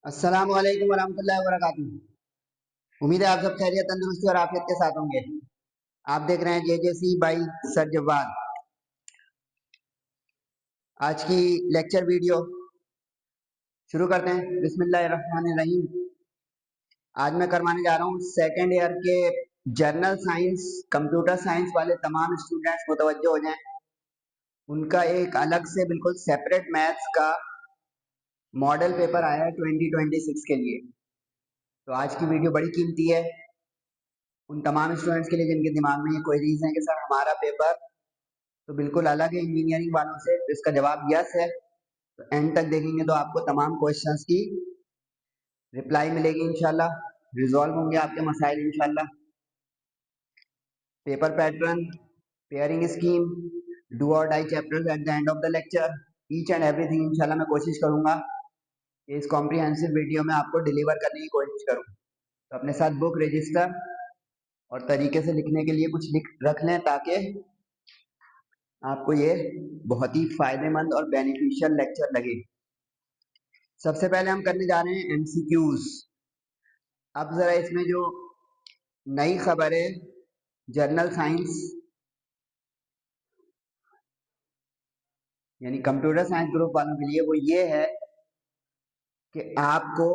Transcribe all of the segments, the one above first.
अस्सलाम वालेकुम वरहमतुल्लाहि वबरकातुहू। उम्मीद है आप सब खैरियत तंदुरुस्ती और आफियत के साथ होंगे। आप देख रहे हैं जेजेसी बाई सर जवाद। आज की लेक्चर वीडियो शुरू करते हैं। बिस्मिल्लाहिर्रहमानिर्रहीम। आज मैं करवाने जा रहा हूँ सेकेंड ईयर के जर्नल साइंस कंप्यूटर साइंस वाले तमाम स्टूडेंट्स मुतवज्जो हो जाएं। उनका एक अलग से बिल्कुल सेपरेट मैथ्स का मॉडल पेपर आया है 2026 के लिए। तो आज की वीडियो बड़ी कीमती है उन तमाम स्टूडेंट्स के लिए जिनके दिमाग में ये क्वेरीज हैं कि सर हमारा पेपर तो बिल्कुल अलग है इंजीनियरिंग वालों से। तो इसका जवाब यस है। तो एंड तक देखेंगे तो आपको तमाम क्वेश्चंस की रिप्लाई मिलेगी इंशाल्लाह, रिजॉल्व होंगे आपके मसाइल इंशाल्लाह। Paper pattern, pairing scheme, do और die chapters at the end of the lecture, each and everything इंशाल्लाह मैं कोशिश करूंगा कि इस कॉम्प्रिहेंसिव वीडियो में आपको डिलीवर करने की कोशिश करूँ। तो अपने साथ बुक, रजिस्टर और तरीके से लिखने के लिए कुछ लिख रख लें ताकि आपको ये बहुत ही फायदेमंद और बेनिफिशियल लेक्चर लगे। सबसे पहले हम करने जा रहे हैं एमसीक्यूज। अब जरा इसमें जो नई खबर है जर्नल साइंस यानी कंप्यूटर साइंस ग्रुप वालों के लिए वो ये है कि आपको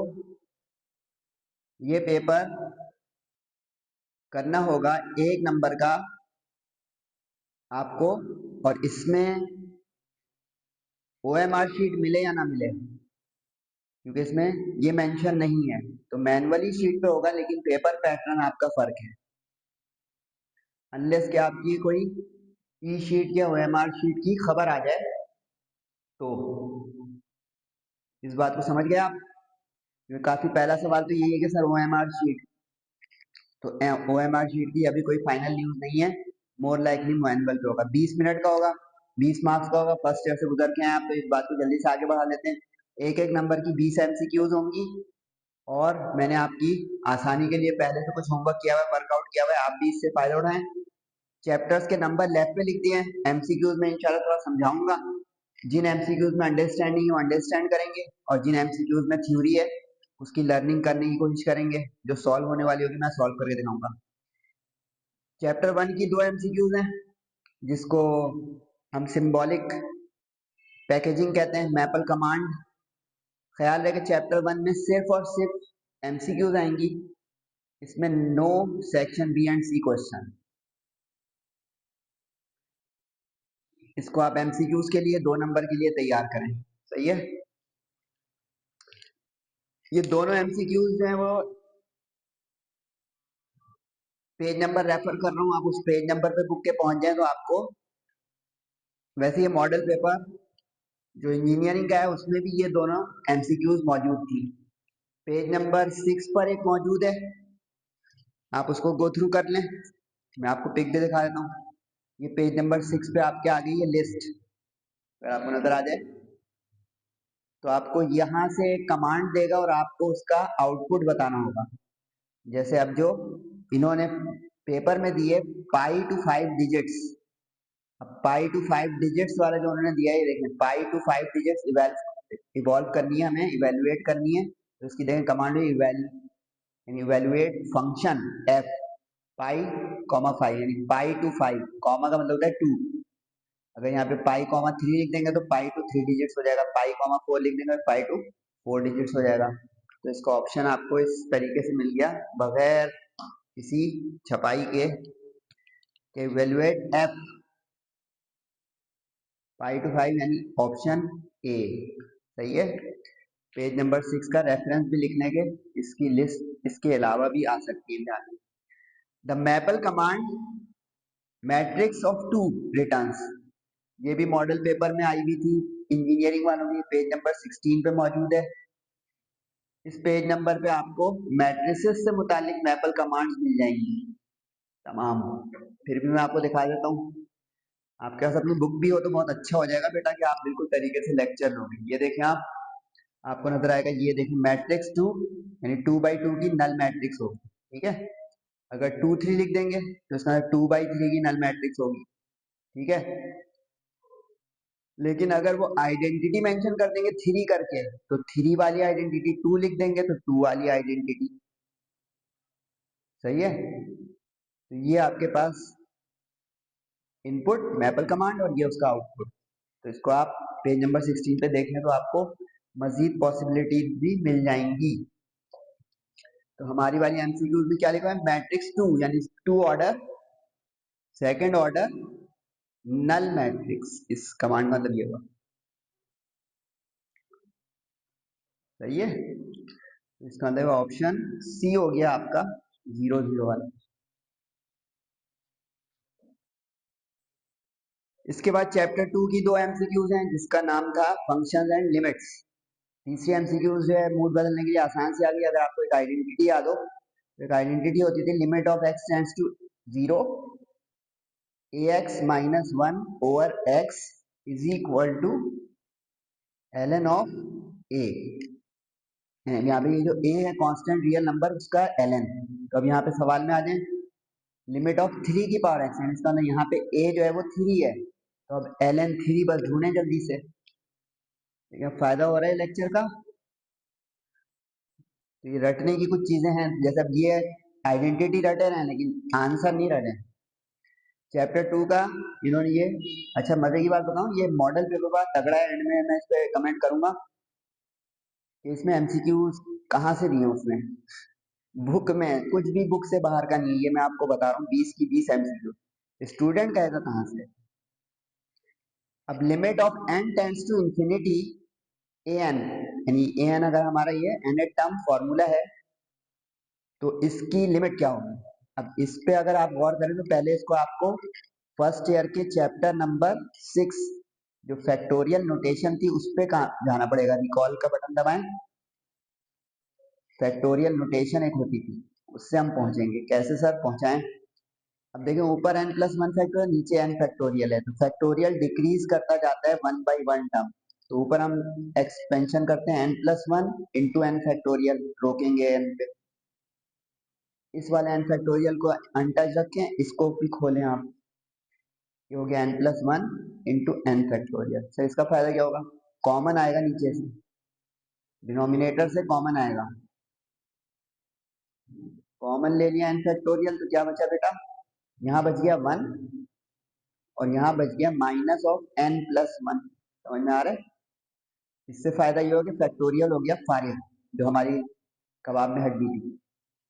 ये पेपर करना होगा 1 नंबर का आपको, और इसमें ओएमआर शीट मिले या ना मिले, क्योंकि इसमें ये मेंशन नहीं है। तो मैनुअली शीट पे होगा लेकिन पेपर पैटर्न आपका फर्क है। अनलेस कि आपकी कोई ई शीट या ओएमआर शीट की खबर आ जाए तो इस बात को समझ गए आप। काफी पहला सवाल तो यही है कि सर ओएमआर शीट, तो ओएमआर शीट की अभी कोई फाइनल न्यूज नहीं है। मोर लाइकली मैनुअल पे होगा, 20 मिनट का होगा, 20 मार्क्स का होगा। फर्स्ट ईयर से गुजर के हैं आप तो इस बात को जल्दी से आगे बढ़ा लेते हैं। एक एक नंबर की 20 एमसीक्यूज होंगी और मैंने आपकी आसानी के लिए पहले से कुछ होमवर्क किया हुआ है, वर्कआउट किया हुआ है, आप भी इससे फायदा उठाएं। चैप्टर्स के नंबर लेफ्ट पे लिख दिए हैं। एमसीक्यूज में इंशाल्लाह थोड़ा समझाऊंगा। जिन एमसीक्यूज में अंडरस्टैंडिंग है वो अंडरस्टैंड करेंगे और जिन एमसीक्यूज में थ्योरी है उसकी लर्निंग करने की कोशिश करेंगे। जो सॉल्व होने वाली होगी मैं सॉल्व करके दिखाऊंगा। चैप्टर 1 की 2 एमसीक्यूज हैं जिसको हम सिंबॉलिक पैकेजिंग कहते हैं, मैपल कमांड। ख्याल रहे कि चैप्टर 1 में सिर्फ और सिर्फ एमसीक्यूज आएंगी, इसमें no section B and C question. इसको आप एमसीक्यूज के लिए 2 नंबर के लिए तैयार करें। सही है। ये दोनों एमसीक्यूज जो है वो पेज नंबर रेफर कर रहा हूँ, आप उस पेज नंबर पे बुक के पहुंच जाए तो आपको, वैसे ये मॉडल पेपर जो इंजीनियरिंग का है उसमें भी ये दोनों एमसीक्यूज मौजूद थी। पेज नंबर 6 पर एक मौजूद है, आप उसको गो थ्रू कर लें। मैं आपको पिक भी दिखा देता हूँ। ये पेज नंबर 6 पे आपके आ गई है लिस्ट, अगर आपको नजर आ जाए तो आपको यहाँ से कमांड देगा और आपको उसका आउटपुट बताना होगा। जैसे अब जो इन्होंने पेपर में दिए पाई टू 5 डिजिट्स, अब पाई टू 5 डिजिट्स वाला जो उन्होंने दिया है, देखें पाई टू 5 डिजिट्स इवॉल्व करनी है, हमें इवेल्युएट करनी है। तो उसकी देखें कमांड है इवेल्युएट फंक्शन एफ पाई कॉमा 5, यानी पाई टू 5, कॉमा का मतलब होता है 2। अगर यहाँ पे पाई कॉमा 3 लिख देंगे तो पाई टू 3 डिजिट्स हो जाएगा, पाई कॉमा 4 लिख देंगे तो पाई टू 4 डिजिट्स हो जाएगा। तो इसका ऑप्शन आपको इस तरीके से मिल गया बगैर किसी छपाई के इवेल्युएट एफ पाई टू 5, यानी ऑप्शन ए। सही है। पेज नंबर 6 का रेफरेंस भी लिखने के इसकी लिस्ट इसके अलावा भी आ सकती है। The maple command matrix of 2 returns, ये भी मॉडल पेपर में आई हुई थी इंजीनियरिंग वालों की, पेज नंबर 16 पे मौजूद है। इस पेज नंबर पे आपको मैट्रिसेस से मुतालिक मैपल कमांड्स मिल जाएंगी तमाम। फिर भी मैं आपको दिखा देता हूँ, आपके पास अपनी बुक भी हो तो बहुत अच्छा हो जाएगा बेटा कि आप बिल्कुल तरीके से लेक्चर लोगे। ये देखें आप, आपको नजर आएगा, ये देखें मैट्रिक्स 2 यानी 2/2 की नल मैट्रिक्स होगी। ठीक है। अगर 2 3 लिख देंगे तो इसका 2/3 की नल मैट्रिक्स होगी। ठीक है। लेकिन अगर वो आइडेंटिटी मेंशन कर देंगे 3 करके, तो 3 वाली आइडेंटिटी 2 लिख देंगे तो 2 वाली आइडेंटिटी। सही है। तो ये आपके पास इनपुट मैपल कमांड और ये उसका आउटपुट। तो इसको आप पेज नंबर 16 पे देख लें तो आपको मजीद पॉसिबिलिटीज भी मिल जाएंगी। तो हमारी वाली एमसीक्यूज में क्या लिखा है, मैट्रिक्स 2 यानी 2 order second order null matrix, इस कमांड का मतलब ये हुआ। सही है। इसका मतलब ऑप्शन सी हो गया आपका 001। इसके बाद चैप्टर 2 की 2 एमसीक्यूज हैं जिसका नाम था फंक्शंस एंड लिमिट्स। तीसरी एमसीक्यूज जो है मूड बदलने के लिए आसान से आ गई। अगर आपको एक आइडेंटिटी याद हो, एक आइडेंटिटी होती थी limit of x tends to 0 ax minus 1 over x is equal to ln of a। यहाँ पे ये जो a है कांस्टेंट रियल नंबर उसका ln। तो अब यहाँ पे सवाल में आ जाए लिमिट ऑफ 3 की पावर x, इसका मतलब यहाँ पे a जो है वो 3 है, तो अब ln 3 बस ढूंढे जल्दी से। ठीक है, फायदा हो रहा है लेक्चर का। तो ये रटने की कुछ चीजें हैं, जैसे अब ये आइडेंटिटी रटे रहे हैं लेकिन आंसर नहीं रटे। चैप्टर 2 का इन्होंने ये, अच्छा मजे की बात बताऊं, ये मॉडल पेपर का तगड़ा है। एंड में मैं इस पे कमेंट करूंगा कि इसमें एमसीक्यू कहाँ से दिए उसने। बुक में कुछ भी बुक से बाहर का नहीं है, ये मैं आपको बता रहा हूँ। 20 की 20 एमसीक्यू स्टूडेंट कहेगा कहाँ से। अब limit of n tends to infinity an, यानी an अगर हमारा ये nth टर्म फॉर्मूला है तो इसकी लिमिट क्या होगी। अब इस पे अगर आप गौर करें तो पहले इसको आपको फर्स्ट ईयर के चैप्टर नंबर 6 जो फैक्टोरियल नोटेशन थी उस पे जाना पड़ेगा। रिकॉल का बटन दबाएं, फैक्टोरियल नोटेशन एक होती थी, उससे हम पहुंचेंगे। कैसे सर पहुंचाएं। अब देखिए ऊपर n प्लस वन फैक्टोरियल, नीचे n फैक्टोरियल है, तो फैक्टोरियल डिक्रीज करता जाता है 1 बाई 1 टर्म। तो ऊपर हम एक्सपेंशन करते हैं n plus one into n factorial, रोकेंगे n पे। इस वाले n फैक्टोरियल को अनटच रखें, इसको भी खोलें आप, ये हो गया n plus one into n factorial. Sir इसका फायदा क्या होगा, कॉमन आएगा नीचे से, डिनोमिनेटर से कॉमन आएगा। कॉमन ले लिया n फैक्टोरियल तो क्या बचा बेटा, यहाँ बच गया 1 और यहाँ बच गया minus of n plus one. समझ में आ रहा है। इससे फायदा ये हो गया फैक्टोरियल हो गया फारिग, जो हमारी कबाब में हड्डी थी।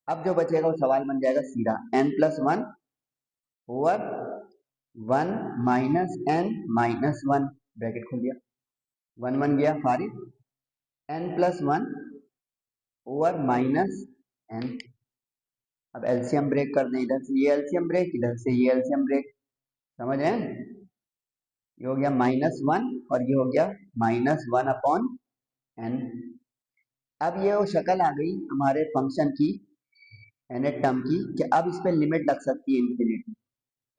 अब जो बचेगा वो सवाल बन जाएगा सीधा n plus one over 1 minus n minus one, bracket खुल गया, 1 1 गया फारिग, n plus one over minus n। अब एलसीएम ब्रेक कर दें, इधर से ये एलसीएम ब्रेक, इधर से ये एलसीएम ब्रेक। समझ रहे हैं। ये हो गया माइनस वन और ये हो गया माइनस वन अपॉन एन। अब ये वो शक्ल आ गई हमारे फंक्शन की nth टर्म की कि अब इस पे लिमिट लग सकती है इंफिनिटी।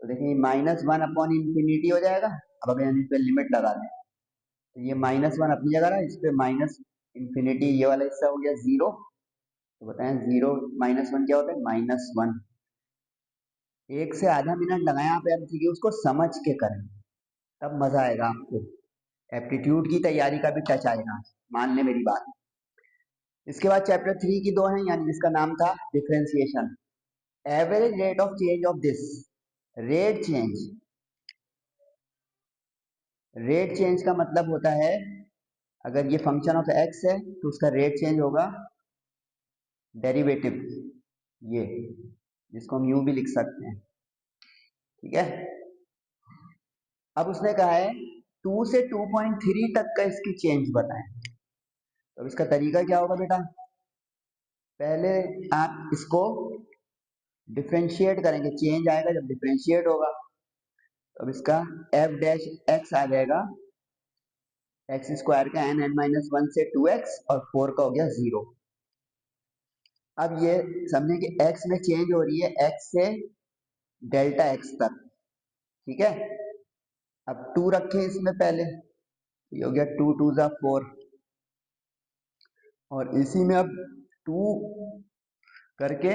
तो देखिए माइनस वन अपॉन इंफिनिटी हो जाएगा। अब अगर हम इस पे लिमिट लगा दें तो ये माइनस वन अपनी जगह रहा, इस पे माइनस इंफिनिटी, ये वाला हिस्सा हो गया 0। तो बताएं 0 माइनस वन क्या होता है, माइनस वन। एक से आधा मिनट लगाएं आप एमसीक्यू उसको समझ के करें, तब मजा आएगा आपको। एप्टीट्यूड की तैयारी का भी टच आएगा, मान ले मेरी बात। इसके बाद चैप्टर 3 की 2 है, यानी जिसका नाम था differentiation. Average rate of change of this, rate change. Rate change का मतलब होता है अगर ये फंक्शन ऑफ एक्स है तो उसका रेट चेंज होगा डेरिवेटिव, ये जिसको हम यू भी लिख सकते हैं। ठीक है। अब उसने कहा है 2 से 2.3 तक का इसकी चेंज बताएं। तो इसका तरीका क्या होगा बेटा, पहले आप इसको डिफ्रेंशिएट करेंगे, चेंज आएगा जब डिफ्रेंशिएट होगा। तो अब इसका एफ डैश एक्स आ जाएगा एक्स स्क्वायर का एन माइनस वन से 2x और 4 का हो गया 0। अब ये समझे कि x में चेंज हो रही है x से डेल्टा x तक। ठीक है। अब 2 रखे इसमें पहले, ये हो गया 2 टू ज़ा 4 और इसी में अब 2 करके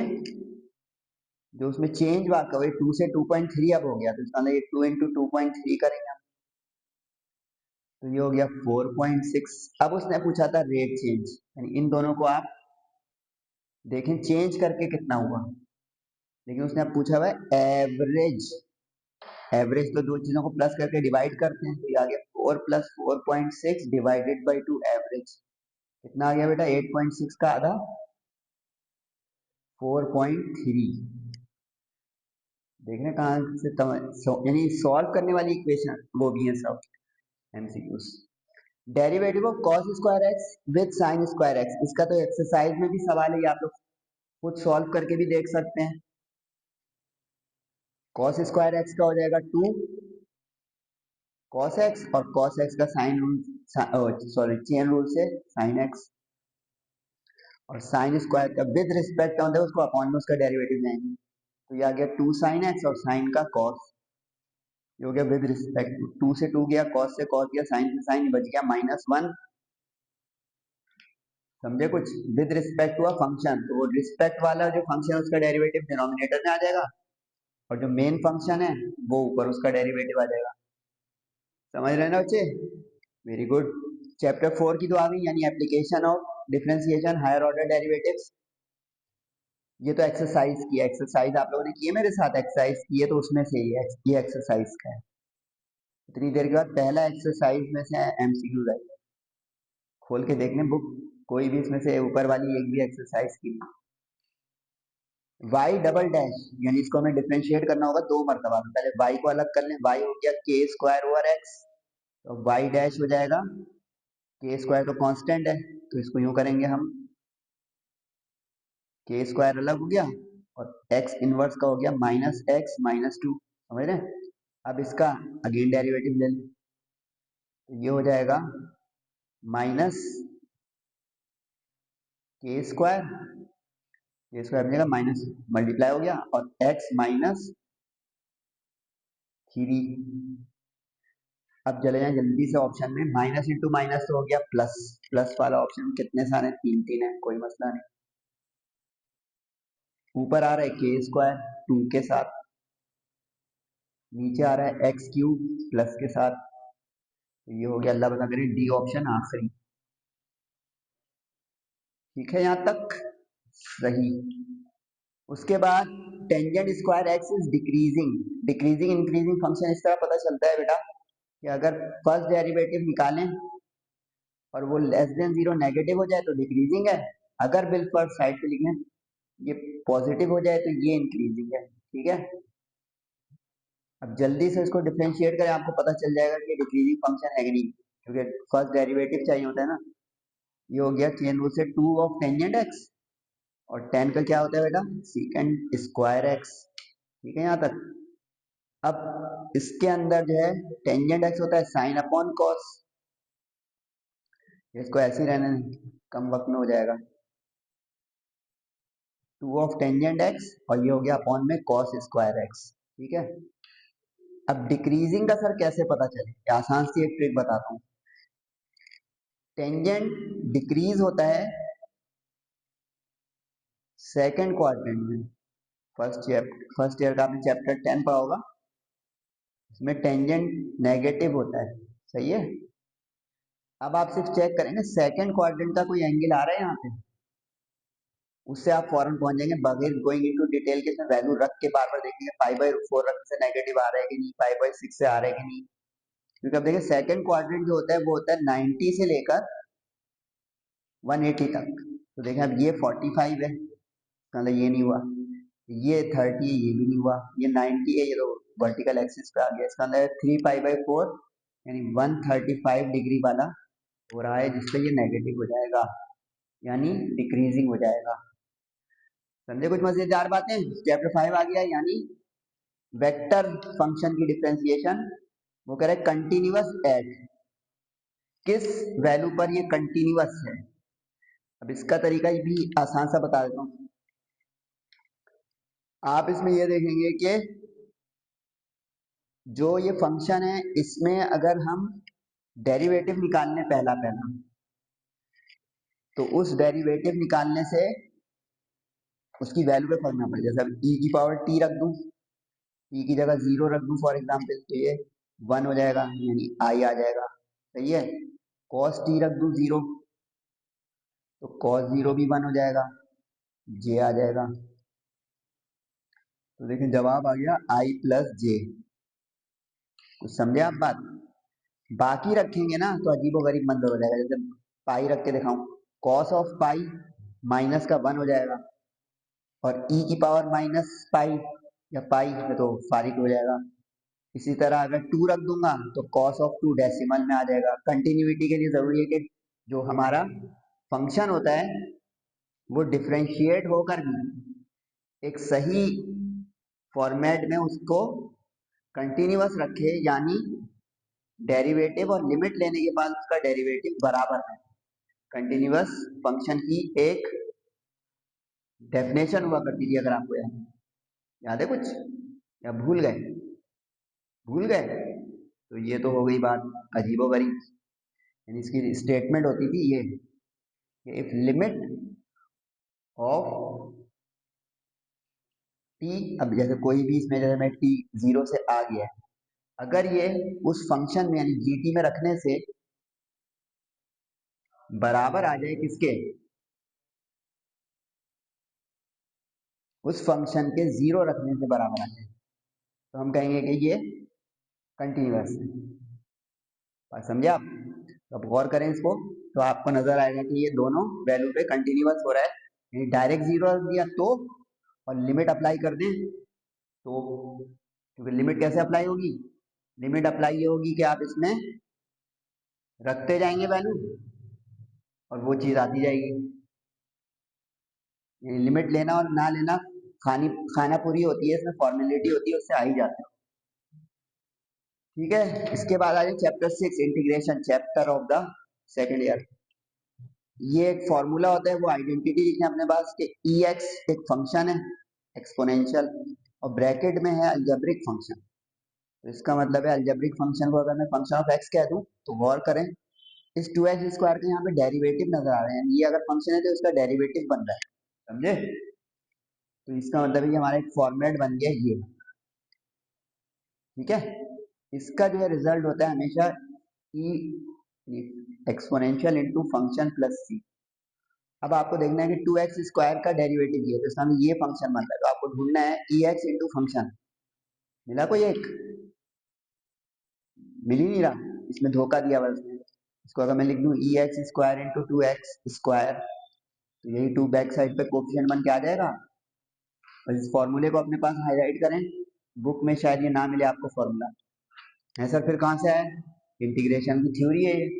जो उसमें चेंज वाका हुआ 2 से 2.3 अब हो गया, तो इसका मतलब 2 इंटू 2.3 करेंगे। तो ये हो गया 4.6। अब उसने पूछा था रेट चेंज, यानी इन दोनों को आप देखें चेंज करके कितना हुआ, लेकिन उसने अब पूछा हुआ है एवरेज। एवरेज तो दो चीजों को प्लस करके डिवाइड करते हैं, तो ये आ गया 4 प्लस 4.6 डिवाइडेड बाई 2 एवरेज। कितना आ गया बेटा? 8.6 का आधा 4.3। देख रहे कहाँ से यानी सॉल्व करने वाली इक्वेशन वो भी है सब MCQs. Derivative of cos square x with sine square x, इसका तो एक्सरसाइज में भी सवाल है, आप लोग खुद सॉल्व करके भी देख सकते हैं। कॉस स्क्वायर एक्स का हो जाएगा 2 कॉस एक्स, और कॉस एक्स का sine rule, sorry chain rule से साइन एक्स, और साइन स्क्वायर का विद रिस्पेक्ट होता है उसको अपॉन में उसका डेरिवेटिव लेंगे, तो ये आ गया 2 साइन एक्स और साइन का कॉस, ये हो गया विद रिस्पेक्ट टू। 2 से 2 गया, कॉस से कॉस गया, साइन से साइन बच गया -1। समझे कुछ? With respect to a function, तो वो रिस्पेक्ट वाला जो फंक्शन है उसका डेरिवेटिव डिनोमिनेटर में आ जाएगा, और जो मेन फंक्शन है वो ऊपर उसका डेरिवेटिव आ जाएगा। समझ रहे ना बच्चे? Very good. चैप्टर 4 की तो आ गई, यानी application of differentiation higher order derivatives. ये तो एक्सरसाइज की है, एक्सरसाइज आप लोगों ने की है मेरे साथ, एक्सरसाइज की है तो उसमें से ही है, ये एक्सरसाइज का है। इतनी देर के बाद पहला एक्सरसाइज में से एमसीक्यू आई, खोल के देख लें बुक, कोई भी इसमें से ऊपर वाली एक भी एक्सरसाइज की। y डबल डैश, यानी इसको हमें डिफरेंशिएट करना होगा 2 मरतबा। पहले y को अलग कर लें, y हो गया k स्क्वायर ओवर x, तो y डैश हो जाएगा, k स्क्वायर तो कांस्टेंट है तो इसको यूं करेंगे हम, k स्क्वायर अलग हो गया और x इनवर्स का हो गया -x-2। समझ रहे हैं? अब इसका अगेन डेरिवेटिव ले लें, तो ये हो जाएगा माइनस के स्क्वायर, के स्क्वायर बनेगा माइनस मल्टीप्लाई हो गया, और x -3। अब चले जाएं जल्दी से ऑप्शन में, माइनस इंटू माइनस तो हो गया प्लस, प्लस वाला ऑप्शन कितने सारे? 3 है, कोई मसला नहीं। ऊपर आ रहा है के स्क्वायर 2 के साथ, नीचे आ रहा है एक्स क्यूब प्लस के साथ, तो ये हो गया, अल्लाह बता करें डी ऑप्शन आखिरी। ठीक है, यहाँ तक सही। उसके बाद tangent square x is decreasing, decreasing increasing function इस तरह पता चलता है बेटा कि अगर फर्स्ट डेरिवेटिव निकालें और वो लेस देन 0 नेगेटिव हो जाए तो डिक्रीजिंग है, अगर बिल्कुल साइड पे लिखें ये पॉजिटिव हो जाए तो ये इंक्रीजिंग है। ठीक है, अब जल्दी से इसको डिफरेंशिएट करें, आपको पता चल जाएगा कि डिक्रीजिंग फंक्शन है कि नहीं, क्योंकि फर्स्ट डेरिवेटिव चाहिए होता है ना। ये हो गया चेन रूल से 2 ऑफ टेंजेंट एक्स, और टेन का क्या होता है बेटा? Secant square x. ठीक है यहाँ तक। अब इसके अंदर जो है टेंजेंट एक्स होता है साइन अपॉन कॉस, इसको ऐसे ही रहने दें, कम वक्त में हो जाएगा। 2 ऑफ टेंजेंट एक्स और ये हो गया अपॉन में कॉस स्क्वायर एक्स। ठीक है, अब डिक्रीजिंग का सर कैसे पता चले? आसान सी एक ट्रिक बताता हूँ। टेंजेंट डिक्रीज होता है सेकंड क्वाड्रेंट में, फर्स्ट ईयर का आपने चैप्टर 10 पढ़ा होगा, इसमें टेंजेंट नेगेटिव होता है। सही है, अब आप सिर्फ चेक करेंगे सेकंड क्वाड्रेंट का कोई एंगल आ रहा है यहाँ पे, उससे आप फौरन पहुंच जाएंगे बगैर गोइंग इनटू डिटेल के। वैल्यू रख के बार बार देखेंगे 5/4 रखने से नेगेटिव आ रहा है कि नहीं, 5/6 से आ रहा है कि नहीं, क्योंकि अब देखिए सेकंड क्वाड्रेंट जो होता है वो होता है 90 से लेकर 180 तक। तो देखें अब ये 45 है, मतलब ये नहीं हुआ, ये 30 है, ये भी नहीं हुआ, ये 90 है, ये तो वर्टिकल एक्सिस पे आ गया। इसका अंदर 3π/4 यानी 135 डिग्री वाला हो रहा है, जिससे ये नेगेटिव हो जाएगा, यानी डिक्रीजिंग हो जाएगा। समझे कुछ मजेदार बातें? चैप्टर 5 आ गया, यानी वेक्टर फंक्शन की डिफरेंशिएशन। वो कह रहे कंटिन्यूअस एट, किस वैल्यू पर ये कंटिन्यूअस है। अब इसका तरीका भी आसान सा बता देता हूँ। आप इसमें ये देखेंगे कि जो ये फंक्शन है इसमें अगर हम डेरिवेटिव निकालने पहला पहला, तो उस डेरिवेटिव निकालने से उसकी वैल्यू पे फर्क ना पड़े। जैसे अब e की पावर t रख दूं, e की जगह 0 रख दूं फॉर एग्जांपल, तो ये 1 हो जाएगा, यानी i आ जाएगा। सही है। कॉस टी रख दूं 0 तो कॉस 0 भी 1 हो जाएगा, जे आ जाएगा। तो देखिए जवाब आ गया आई प्लस जे। कुछ समझे आप बात? बाकी रखेंगे ना तो अजीबो गरीब मंजर हो जाएगा। जैसे पाई रख के दिखाऊं, कॉस ऑफ पाई माइनस का 1 हो जाएगा, और ई की पावर माइनस पाई या पाई में तो फारिग हो जाएगा। इसी तरह अगर 2 रख दूंगा तो कॉस ऑफ 2 डेसिमल में आ जाएगा। कंटिन्यूटी के लिए जरूरी है कि जो हमारा फंक्शन होता है वो डिफ्रेंशिएट होकर भी एक सही फॉर्मेट में उसको कंटिन्यूअस रखे, यानी डेरिवेटिव और लिमिट लेने के बाद उसका डेरिवेटिव बराबर है। कंटिन्यूअस फंक्शन की एक डेफिनेशन हुआ करती थी, अगर आपको याद है कुछ, या भूल गए? भूल गए? तो ये तो हो गई बात अजीबोगरीब। यानी इसकी स्टेटमेंट होती थी ये, इफ लिमिट ऑफ टी, अब जैसे कोई भी इसमें जैसे मैं टी 0 से आ गया, अगर ये उस फंक्शन में यानी जीटी में रखने से बराबर आ जाए किसके, उस फंक्शन के 0 रखने से बराबर आ जाए, तो हम कहेंगे कि ये कंटिन्यूअस है। बात समझे आप? तो अब गौर करें इसको, तो आपको नजर आएगा कि ये दोनों वैल्यू पे कंटिन्यूअस हो रहा है। यानी डायरेक्ट 0 रख दिया तो, और लिमिट अप्लाई कर दें तो, क्योंकि लिमिट कैसे अप्लाई होगी? लिमिट अप्लाई ये होगी कि आप इसमें रखते जाएंगे वैल्यू और वो चीज आती जाएगी। लिमिट लेना और ना लेना खाना पूरी होती है, इसमें फॉर्मेलिटी होती है, उससे आ ही जाता है। ठीक है, इसके बाद आ जाए chapter 6 integration, chapter of the second year. ये एक फॉर्मूला होता है, वो आइडेंटिटी लिखना है अपने पास कि ई एक्स एक फंक्शन है एक्सपोनेंशियल, और ब्रैकेट में है अलजेब्रिक फंक्शन। तो इसका मतलब है अलजेब्रिक फंक्शन को अगर मैं फंक्शन ऑफ एक्स कह दूं तो गौर करें, इस 2x स्क्वायर के यहाँ पे डेरिवेटिव नजर आ रहे हैं। ये अगर फंक्शन है तो इसका डेरिवेटिव बन रहा है, समझे? तो इसका मतलब है कि हमारा एक फॉर्मेट बन गया ये। ठीक है, इसका जो है रिजल्ट होता है हमेशा ई एक्सपोनेंशियल इंटू फंक्शन प्लस सी। अब आपको देखना है कि 2x स्क्वायर का डेरिवेटिव ये है, तो इसका मतलब ये फंक्शन बन रहा है, तो आपको ढूंढना है ई एक्स इंटू फंक्शन। मिला कोई एक? मिल ही नहीं रहा, इसमें धोखा दिया हुआ है उसने। इसको अगर मैं लिख दूं e x square into 2x square, तो यही 2 बैक साइड पे कोफिशिएंट बन के आ जाएगा। और इस फॉर्मूले को अपने पास हाईलाइट करें, बुक में शायद ये ना मिले आपको फॉर्मूला है सर, फिर कहाँ से आया? इंटीग्रेशन की थ्योरी है ये।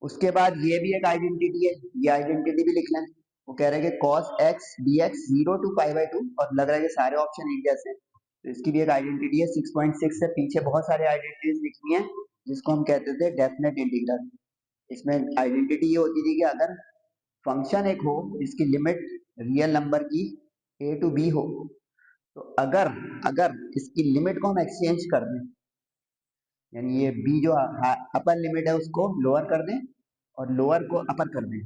उसके बाद ये भी एक आइडेंटिटी है, ये आइडेंटिटी भी लिख लें। वो कह रहे हैं कि cos x dx 0 to pi by 2, और लग रहा है कि सारे ऑप्शन एक जैसे हैं, तो इसकी भी एक आइडेंटिटी है 6.6 से पीछे बहुत सारे आइडेंटिटीज लिखनी है, जिसको हम कहते थे डेफिनेट इंटीग्रल। इसमें आइडेंटिटी ये होती थी कि अगर फंक्शन एक हो जिसकी लिमिट रियल नंबर की a टू b हो, तो अगर अगर इसकी लिमिट को हम एक्सचेंज कर दें, यानी ये b जो अपर लिमिट है उसको लोअर कर दें और लोअर को अपर कर दें,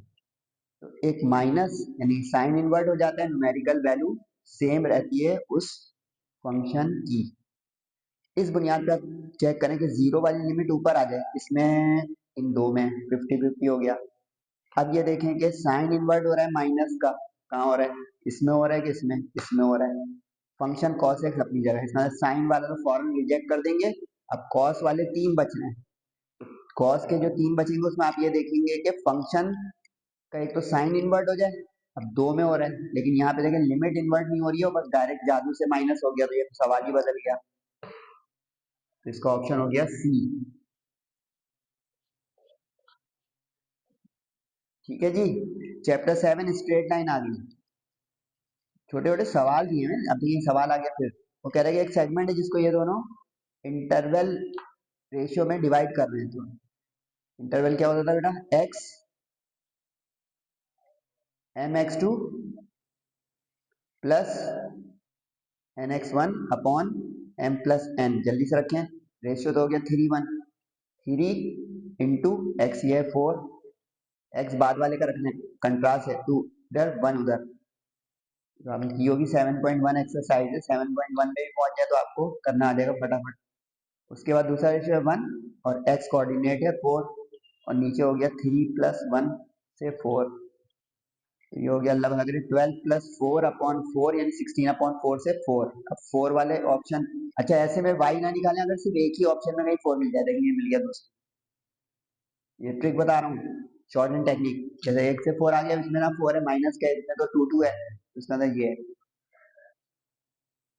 तो एक माइनस यानी साइन इनवर्ट हो जाता है, न्यूमेरिकल वैल्यू सेम रहती है उस फंक्शन की। इस बुनियाद पर चेक करें कि 0 वाली लिमिट ऊपर आ जाए, इसमें इन दो में 50-50 हो गया। अब ये देखें कि साइन इनवर्ट हो रहा है माइनस का, कहाँ हो रहा है? इसमें हो रहा है कि इसमें? इसमें हो रहा है। फंक्शन कॉस एक्स अपनी जगह, इसमें साइन वाला तो फॉरन रिजेक्ट कर देंगे। अब कॉस वाले 3 बच रहे हैं, कॉस के जो 3 बचेंगे उसमें आप ये देखेंगे कि फंक्शन का एक तो साइन इन्वर्ट हो जाए, अब 2 में हो रहा है, लेकिन यहाँ पे देखें लिमिट इन्वर्ट नहीं हो रही है, बस डायरेक्ट जादू से माइनस हो गया, तो ये तो सवाल ही बदल गया। तो इसका ऑप्शन हो गया सी। ठीक है जी, चैप्टर 7 स्ट्रेट लाइन आ गई। छोटे छोटे सवाल दिए हैं, अभी सवाल आ गया फिर। वो कह रहे हैं कि एक सेगमेंट है जिसको ये दोनों इंटरवल रेशियो में डिवाइड कर रहे हैं, तो इंटरवल क्या होता था बेटा? X m x two plus n x one upon m plus n. जल्दी से रखें, रेशियो तो हो गया 3:1, 3 इंटू एक्स, ये 4, एक्स बाद वाले का रखने, कंट्रास्ट है 2 इधर 1 उधर। तो आपने की होगी 7.1 एक्सरसाइज है, 7.1 में भी पहुंच जाए तो आपको करना आ जाएगा फटाफट। उसके बाद दूसरा रेशियो है 1 और x कोऑर्डिनेट है 4 और नीचे हो गया 3+1 से 4, तो ये हो गया अल्लाह भगरी 12+4/4 यानी 16/4 से 4। अब 4 वाले ऑप्शन, अच्छा ऐसे में y ना निकालें, अगर सिर्फ एक ही ऑप्शन में कहीं 4 मिल जाए, देखिए मिल गया दोस्तों, ये ट्रिक बता रहा हूँ, शॉर्ट एंड टेक्निक। जैसे 1 से 4 आ गया, इसमें ना 4 है, माइनस का है, इसमें तो 2 है, इसका मतलब ये है।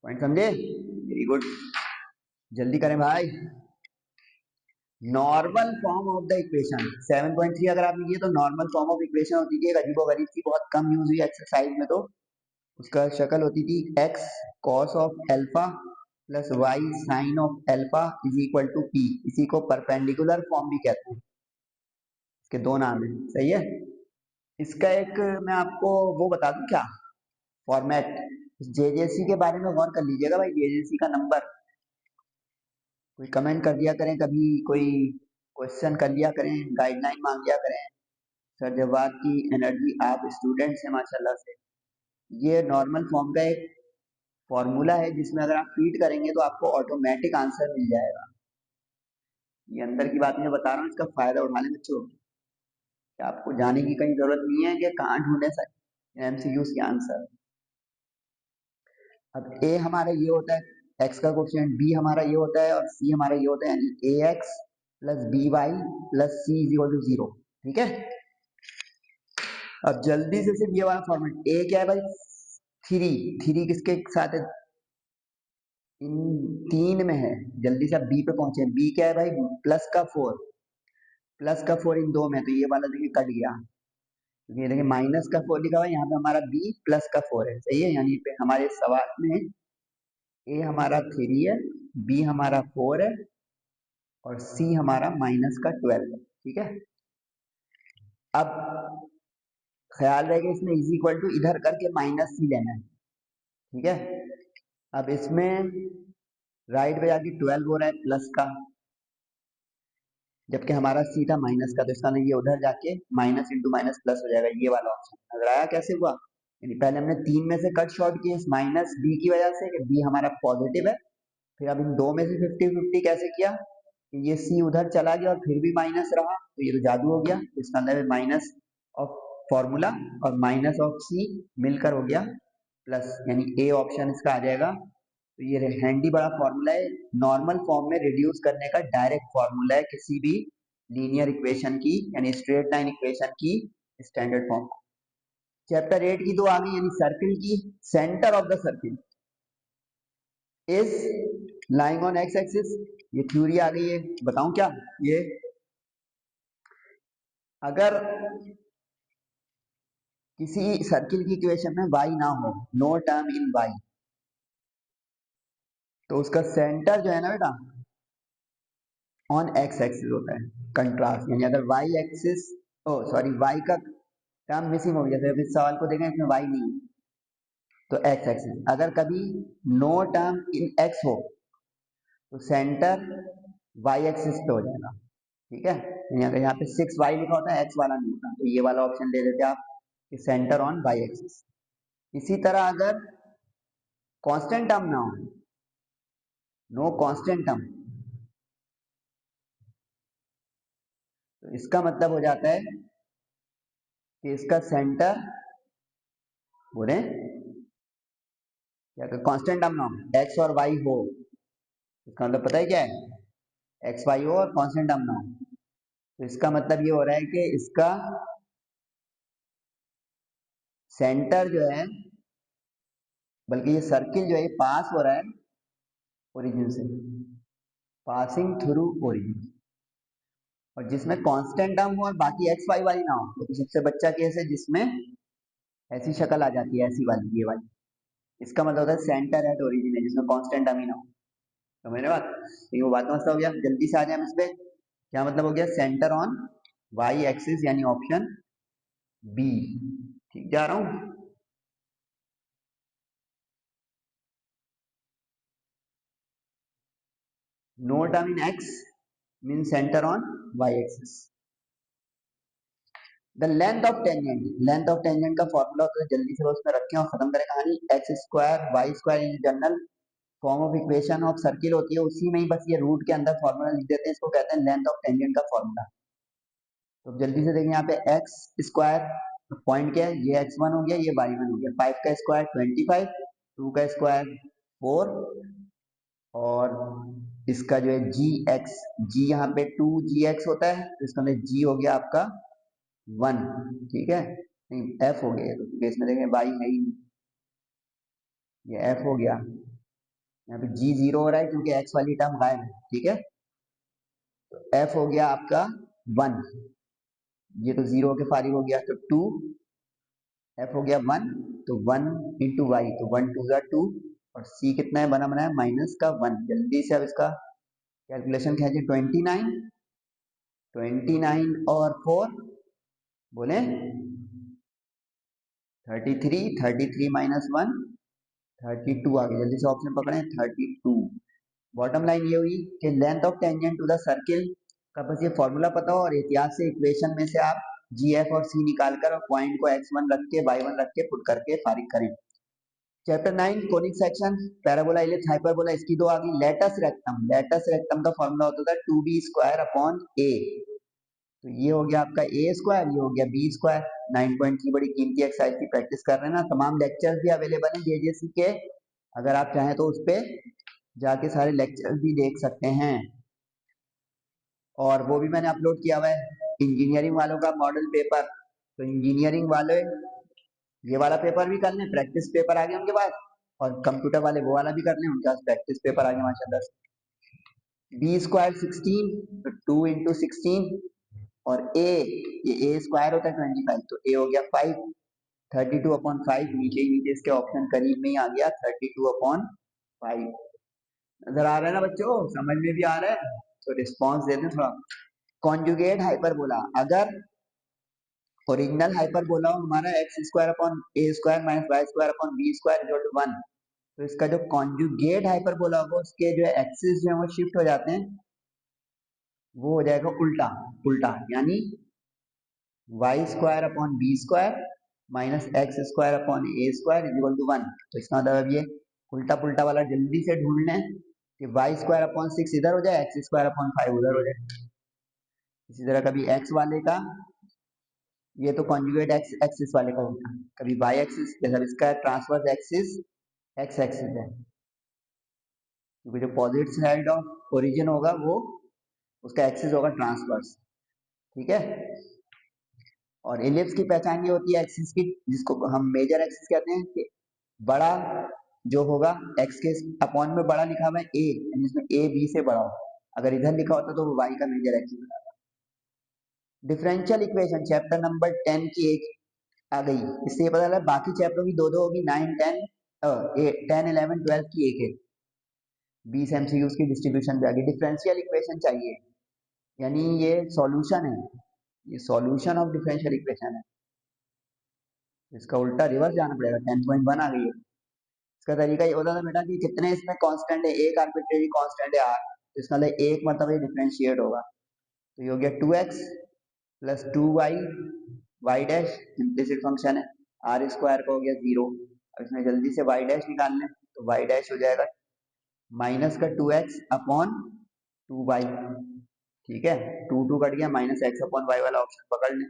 पॉइंट समझे? वेरी गुड, जल्दी करें भाई। Normal form of the equation 7.3 अगर आप लिखिए तो नॉर्मल फॉर्म ऑफ इक्वेशन होती थी, एक अजीबोगरीब की, बहुत कम यूज हुई एक्सरसाइज में, तो उसका शक्ल होती थी x cos of alpha plus y sine of alpha is equal to p. इसी को परपेंडिकुलर फॉर्म भी कहते हैं, इसके दो नाम है, सही है। इसका एक मैं आपको वो बता दूं क्या, फॉर्मेट। जेजेसी के बारे में गौर कर लीजिएगा भाई, जेजेसी का नंबर कोई कमेंट कर दिया करें, कभी कोई क्वेश्चन कर लिया करें, गाइडलाइन मांग लिया करें, सर जवाब की एनर्जी, आप स्टूडेंट हैं माशाल्लाह से। ये नॉर्मल फॉर्म का एक फॉर्मूला है जिसमें अगर आप फीड करेंगे तो आपको ऑटोमेटिक आंसर मिल जाएगा। ये अंदर की बात मैं बता रहा हूँ, इसका फायदा उठा लें बच्चों, कि आपको जाने की कहीं जरूरत नहीं है कि कहाँ ढूंढे सकते एमसीक्यूज के आंसर। अब ए हमारा ये होता है एक्स का कोफिशिएंट, बी हमारा ये होता है और सी हमारा ये होता है, यानी a x plus b y plus c is equal to 0। ठीक है, अब जल्दी से सिर्फ ये वाला फॉर्मेट, ए क्या है भाई, थ्री, थ्री किसके साथ है, इन तीन में है। जल्दी से आप बी पे पहुंचे, बी क्या है भाई, प्लस का 4, प्लस का 4 इन दो में, तो ये वाला देखिए कट गया, ये देखिए माइनस का 4 लिखा हुआ है, यहाँ पे हमारा बी प्लस का 4 है, सही है। यानी पे हमारे सवाल में ए हमारा 3 है, बी हमारा 4 है और सी हमारा माइनस का 12 है। ठीक है, अब ख्याल रहेगा इसमें इज इक्वल टू इधर करके माइनस सी लेना है। ठीक है, अब इसमें राइट पे जाके 12 हो रहा है प्लस का, जबकि हमारा सी था माइनस का, तो इसका ये उधर जाके माइनस इंटू माइनस प्लस हो जाएगा, ये वाला ऑप्शन नजर आया कैसे हुआ। यानी पहले हमने 3 में से कट शॉर्ट किए इस माइनस बी की वजह से, कि बी हमारा पॉजिटिव है, फिर अब इन दो में से 50-50 कैसे किया, कि ये सी उधर चला गया और फिर भी माइनस रहा, तो ये तो जादू हो गया, तो इसका अंदर माइनस ऑफ फॉर्मूला और माइनस ऑफ सी मिलकर हो गया प्लस, यानी ए ऑप्शन इसका आ जाएगा। तो ये हैंडी बड़ा फॉर्मूला है, नॉर्मल फॉर्म में रिड्यूस करने का डायरेक्ट फॉर्मूला है किसी भी लीनियर इक्वेशन की, यानी स्ट्रेट लाइन इक्वेशन की स्टैंडर्ड फॉर्म। चैप्टर 8 की दो आ गई, यानी सर्किल की, centre of the circle is lying on x axis, ये थ्योरी आ गई है। बताऊं क्या, ये अगर किसी सर्किल की इक्वेशन में y ना हो, नो टर्म इन y, तो उसका सेंटर जो है ना बेटा ऑन एक्स एक्सिस होता है, कंट्रास्ट, यानी अगर y एक्सिस, ओ सॉरी y का टर्म मिसिंग हो गया, जैसे इस सवाल को देखें इसमें y नहीं है, तो एक्स एक्सिस, अगर कभी नो टर्म इन x हो तो सेंटर y एक्सिस पे हो जाएगा। ठीक है, यानी अगर यहाँ पे 6y लिखा होता है, x वाला नहीं होता, तो ये वाला ऑप्शन ले लेते आप, सेंटर ऑन y एक्सिस। इसी तरह अगर कांस्टेंट टर्म ना हो, नो कांस्टेंट टर्म, तो इसका मतलब हो जाता है कि इसका सेंटर, बोले क्या, कांस्टेंट टर्म ना हो, एक्स और वाई हो, इसका मतलब पता है क्या है, एक्स वाई हो और कांस्टेंट टर्म ना हो, तो इसका मतलब ये हो रहा है कि इसका सेंटर जो है, बल्कि ये सर्किल जो है पास हो रहा है ओरिजिन से, पासिंग थ्रू ओरिजिन, और जिसमें कांस्टेंट टर्म हो और बाकी एक्स वाई वाली ना हो, तो सबसे बच्चा केस है जिसमें ऐसी शक्ल आ जाती है, ऐसी वाली, ये वाली, इसका मतलब होता है सेंटर एट ओरिजिन है, जिसमें कांस्टेंट टर्म ही ना हो। समझ रहे बात, ये वो बात समझता हो गया, जल्दी से आ जाए इस पे, क्या मतलब हो गया, सेंटर ऑन वाई एक्सिस, यानी ऑप्शन बी। ठीक जा रहा हूं, no term in x mean centre on y axis. The length of tangent, length of tangent का फॉर्मूला होता है, जल्दी से उसमें रखें और खत्म करें कहानी, x square y square in general form of equation of circle होती है, उसी में ही बस ये रूट के अंदर फॉर्मूला लिख देते हैं, इसको कहते हैं लेंथ ऑफ टेंजेंट का फॉर्मूला। तो जल्दी से देखें यहाँ पे एक्स स्क्वायर पॉइंट क्या है, ये x1 हो गया, ये y1 हो गया, 5 का स्क्वायर 25, 2 का स्क्वायर 4, और इसका जो है जी एक्स, जी यहाँ पे 2gx होता है, तो इसका मतलब जी हो गया आपका 1, ठीक है, नहीं एफ हो गया, तो इसमें देखें y है ही नहीं, ये एफ हो गया, यहाँ पे जी 0 हो रहा है क्योंकि एक्स वाली टर्म गायब है, ठीक है, तो एफ हो गया आपका 1, ये तो 0 के फारिग हो गया, तो 2, एफ हो गया 1, तो 1 इंटू वाई, तो 1 2 2, और सी कितना है बना बनाया माइनस का 1। जल्दी से अब इसका कैलकुलेशन खींचे, 29, 29 और 4 बोले 33, 33 माइनस 1 32 आ गया, जल्दी से ऑप्शन पकड़े 32। बॉटम लाइन ये हुई कि length of tangent to the circle का बस ये फॉर्मूला पता हो, और एहतियात से इक्वेशन में से आप जी एफ और सी निकाल कर और पॉइंट को x1 रख के y1 रख के पुट करके फारिग करें। Chapter 9 conic section, parabola, ellipse, hyperbola, इसकी दो आ गई। लेटस रेक्टम, लेटस रेक्टम का फॉर्मूला होता था 2b² अपॉन a, तो ये हो गया आपका ए स्क्वायर, ये हो गया बी स्क्वायर। 9.3 बड़ी कीमती एक्सरसाइज की प्रैक्टिस कर रहे हैं ना, तमाम लेक्चर्स भी अवेलेबल हैं जेजेसी के, अगर आप चाहें तो उस पर जाके सारे लेक्चर्स भी देख सकते हैं, और वो भी मैंने अपलोड किया हुआ है। इंजीनियरिंग वालों का मॉडल पेपर, तो इंजीनियरिंग वाले ये वाला पेपर भी कर लें, प्रैक्टिस पेपर आ गया उनके पास, और कंप्यूटर वाले वो वाला भी कर लें, उनके पास प्रैक्टिस पेपर आ गया माशाल्लाह। b² 16, तो 2 इंटू 16, और a, ये a स्क्वायर होता है 25, तो a हो गया 5, 32 अपॉन 5, नीचे ही नीचे इसके ऑप्शन करीब में ही आ गया 32 अपॉन 5। नजर आ रहा है ना बच्चों, समझ में भी आ रहा है, तो रिस्पॉन्स दे दें थोड़ा। कॉन्जुगेट हाइपरबोला, अगर ओरिजिनल हाइपरबोला हमारा x² upon a² minus y² upon b² equal to 1, तो इसका जो कॉन्जुगेट हाइपरबोला होगा उसके जो एक्सिस जो है वो शिफ्ट हो जाते हैं, वो हो जाएगा उल्टा, उल्टा यानी y² upon b² minus x² upon a² equal to 1, तो इसका मतलब ये उल्टा पुल्टा वाला जल्दी से ढूंढ लें कि y² अपॉन 6 इधर हो जाए, x² अपॉन 5 उधर हो जाए। इसी तरह कभी x वाले का, ये तो कॉन्जुगेट एक्स एक्सिस वाले का होगा, कभी y एक्सिस, जैसा इसका ट्रांसवर्स एक्सिस x एक्सिस है, क्योंकि जो पॉजिटिव साइड ऑफ ओरिजिन होगा वो उसका एक्सिस होगा ट्रांसवर्स, ठीक है। और इलिप्स की पहचान ये होती है एक्सिस की, जिसको हम मेजर एक्सिस कहते हैं, कि बड़ा जो होगा x के अपॉन में बड़ा लिखा हुआ है a, यानी इसमें a b से बड़ा हो, अगर इधर लिखा होता तो वो y का मेजर एक्सिस होता। डिफरेंशियल इक्वेशन चैप्टर नंबर 10 की एक आ गई, इससे ये पता चला बाकी चैप्टर की दो दो होगी, 9 10 10 11 12 की एक है, 20 MCQs की डिस्ट्रीब्यूशन भी आ गई। डिफरेंशियल इक्वेशन चाहिए, यानी ये सॉल्यूशन है, ये सॉल्यूशन ऑफ डिफरेंशियल इक्वेशन है, इसका उल्टा रिवर्स जाना पड़ेगा। 10.1 आ गई है। इसका तरीका ये होता था बेटा कि कितने इसमें कांस्टेंट है, एक आर्बिट्रेरी कांस्टेंट है r, तो इसका मतलब एक मतलब ये डिफरेंशिएट होगा, तो ये हो गया 2x plus 2y y dash, implicit function है, r स्क्वायर का हो गया 0, अब इसमें जल्दी से y डैश निकाल लें, तो y डैश हो जाएगा माइनस का 2x अपॉन 2y, ठीक है, 2 2 कट गया, माइनस x अपॉन y वाला ऑप्शन पकड़ लें।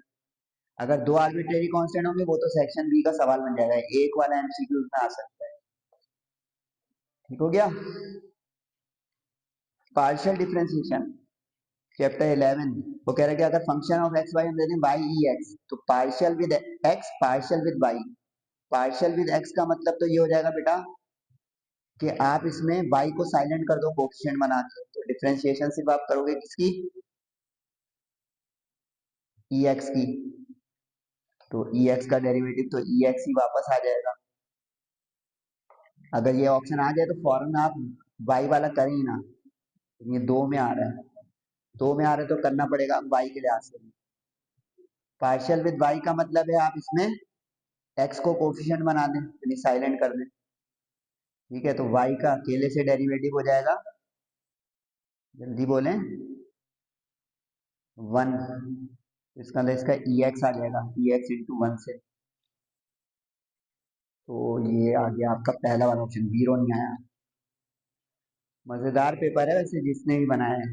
अगर दो आर्बिट्रेरी कांस्टेंट होंगे वो तो सेक्शन बी का सवाल बन जाएगा, एक वाला एमसीक्यू में आ सकता है, ठीक हो गया। पार्शियल डिफरेंशिएशन चैप्टर 11, वो कह रहा है कि अगर फंक्शन ऑफ एक्स वाई हम देते हैं वाई ई एक्स, तो partial with x partial with y, partial with x का मतलब तो ये हो जाएगा बेटा कि आप इसमें y को साइलेंट कर दो कोफिशिएंट बना के, तो डिफरेंशिएशन सिर्फ आप करोगे किसकी, ई एक्स की, तो ई एक्स का डेरिवेटिव तो ई एक्स ही वापस आ जाएगा। अगर ये ऑप्शन आ जाए तो फौरन आप y वाला करें ही ना, ये दो में आ रहा है, दो में आ रहा है तो करना पड़ेगा y के लिहाज से। पार्शियल विद y का मतलब है आप इसमें x को कोफिशिएंट बना दें, यानी साइलेंट कर दें, ठीक है, तो y का अकेले से डेरिवेटिव हो जाएगा, जल्दी बोलें 1, इसका मतलब इसका ई एक्स आ जाएगा, ई एक्स इंटू 1 से, तो ये आ गया आपका पहला वाला ऑप्शन, जीरो नहीं आया। मजेदार पेपर है वैसे जिसने भी बनाया है।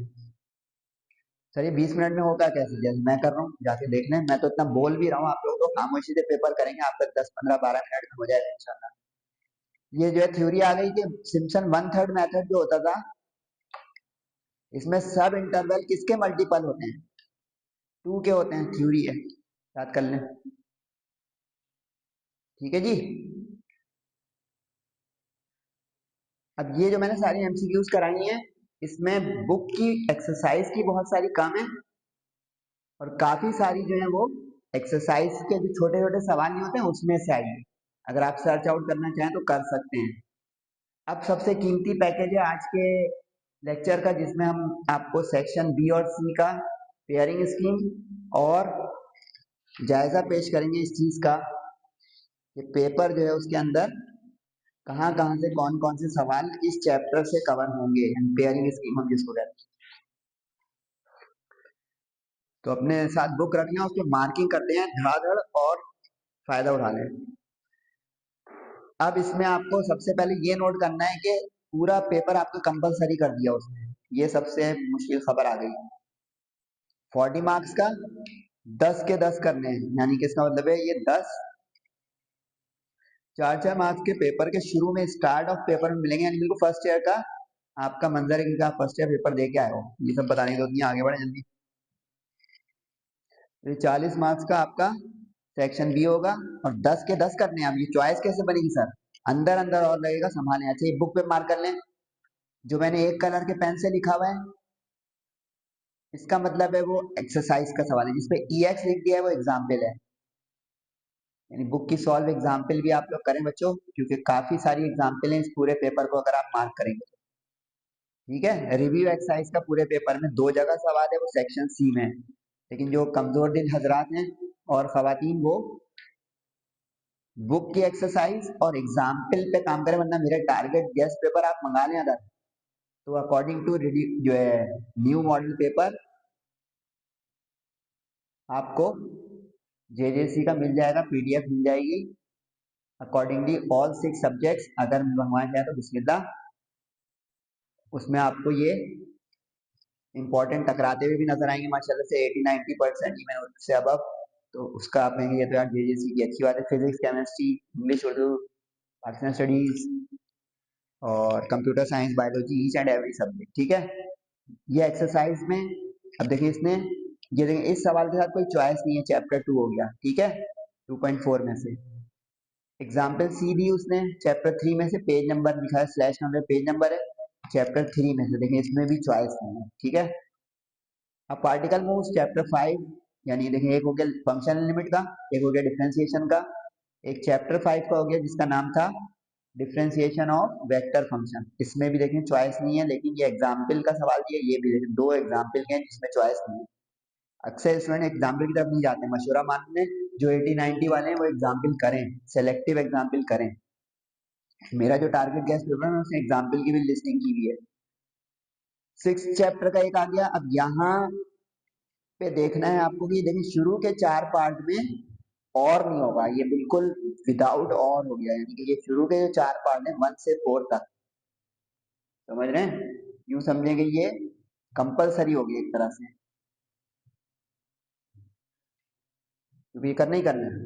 सर ये 20 मिनट में होगा कैसे, जैसे मैं कर रहा हूँ जाके देख लें। मैं तो इतना बोल भी रहा हूँ, आप लोग तो खामोशी से पेपर करेंगे, आपका 10 15 12 मिनट में हो जाएगा इंशाल्लाह। ये जो है थ्योरी आ गई कि सिम्पसन वन थर्ड मेथड जो होता था, इसमें सब इंटरवल किसके मल्टीपल होते हैं, 2 के होते हैं, थ्योरी है, याद कर लें। ठीक है जी। अब ये जो मैंने सारी एमसीक्यूज कराई हैं, इसमें बुक की एक्सरसाइज की बहुत सारी कम है, और काफी सारी जो है वो एक्सरसाइज के जो छोटे छोटे सवाल नहीं होते हैं उसमें से आई है। अगर आप सर्च आउट करना चाहें तो कर सकते हैं। अब सबसे कीमती पैकेज है आज के लेक्चर का, जिसमें हम आपको सेक्शन बी और सी का पेयरिंग स्कीम और जायजा पेश करेंगे इस चीज का कि पेपर जो है उसके अंदर कहाँ कहाँ से कौन कौन से सवाल इस चैप्टर से कवर होंगे, पेयरिंग स्कीम हम जिसको कहते हैं। तो अपने साथ बुक रखना, उसकी मार्किंग करते हैं धड़ाधड़ और फायदा उठा लें। अब इसमें आपको सबसे पहले ये नोट करना है कि पूरा पेपर आपका कंपलसरी कर दिया उसने, ये सबसे मुश्किल खबर आ गई। 40 मार्क्स का 10 के 10 करने हैं, यानी कि इसका मतलब है ये 10 4 मार्क्स के पेपर के शुरू में स्टार्ट ऑफ पेपर में मिलेंगे, यानी बिल्कुल फर्स्ट ईयर का आपका मंजर है कि आप फर्स्ट ईयर पेपर दे के आए हो, ये सब बताने की जरूरत नहीं, आगे बढ़े जल्दी। तो 40 मार्क्स का आपका सेक्शन बी होगा, और 10 के 10 करने हैं। अब ये चॉइस कैसे बनेगी सर, अंदर अंदर और लगेगा संभालने। अच्छा ये बुक पे मार्क कर लें, जो मैंने एक कलर के पेन से लिखा हुआ है इसका मतलब है वो एक्सरसाइज का सवाल है, जिसपे EX लिख दिया है वो एग्जाम्पल है, यानी बुक की सॉल्व एग्जाम्पल भी आप लोग करें बच्चों, क्योंकि काफी सारी एग्जाम्पल है इस पूरे पेपर को अगर आप मार्क करेंगे तो। ठीक है, रिव्यू एक्सरसाइज का पूरे पेपर में 2 जगह सवाल है, वो सेक्शन सी में है, लेकिन जो कमजोर दिल हजरात हैं और खवातीन वो बुक की एक्सरसाइज और एग्जाम्पल पे काम करें, वरना मेरा टारगेट गेस्ट पेपर आप मंगा लें अगर, तो अकॉर्डिंग टू जो है न्यू मॉडल पेपर आपको JJC का मिल जाएगा, PDF मिल जाएगी अकॉर्डिंगली ऑल 6 सब्जेक्ट्स, अगर मंगवाना चाहे तो बिस्मिल्लाह। उसमें आपको ये इंपॉर्टेंट टकराते हुए भी नजर आएंगे माशाल्लाह से 80-90% में उससे अब, तो उसका आप कहेंगे ये तो यार JJC की अच्छी बात है। Physics, chemistry, English, Urdu, Pakistan studies और computer science, biology, each and every subject. ठीक है, ये एक्सरसाइज में अब देखिए इसने, ये देखिए इस सवाल के साथ कोई चॉइस नहीं है, चैप्टर 2 हो गया। ठीक है, 2.4 में से एग्जाम्पल सी दी उसने, चैप्टर 3 में से पेज नंबर लिखा है, स्लैश नंबर पेज नंबर है, चैप्टर 3 में से देखिए इसमें भी चॉइस नहीं है। ठीक है, अब पार्टिकल मूव्स चैप्टर 5, यानी देखिए एक हो गया फंक्शन लिमिट का, एक हो गया डिफरेंशिएशन का, एक चैप्टर 5 का हो गया जिसका नाम था डिफरेंशिएशन ऑफ वेक्टर फंक्शन, इसमें भी देखें चॉइस नहीं है, लेकिन ये एग्जाम्पल का सवाल दिया, ये भी देखें 2 एग्जाम्पल के हैं जिसमें चॉइस नहीं है। अक्सर स्टूडेंट एग्जाम्पल की तरफ नहीं जाते, मशवरा मानने जो 80-90 वाले हैं वो एग्जाम्पल करें, सेलेक्टिव एग्जाम्पल करें। मेरा जो टारगेट गेस्ट पेपर है उसने एग्जाम्पल की भी लिस्टिंग की हुई है। 6 चैप्टर का एक आ गया। अब यहाँ पे देखना है आपको कि देखिए शुरू के 4 पार्ट में और नहीं होगा, ये बिल्कुल विदाउट और हो गया, यानी कि ये शुरू के जो 4 पार्ट है 1 से 4 तक, समझ रहे हैं, यूं समझेंगे ये कंपलसरी हो गई एक तरह से, क्योंकि ये करना ही करना है,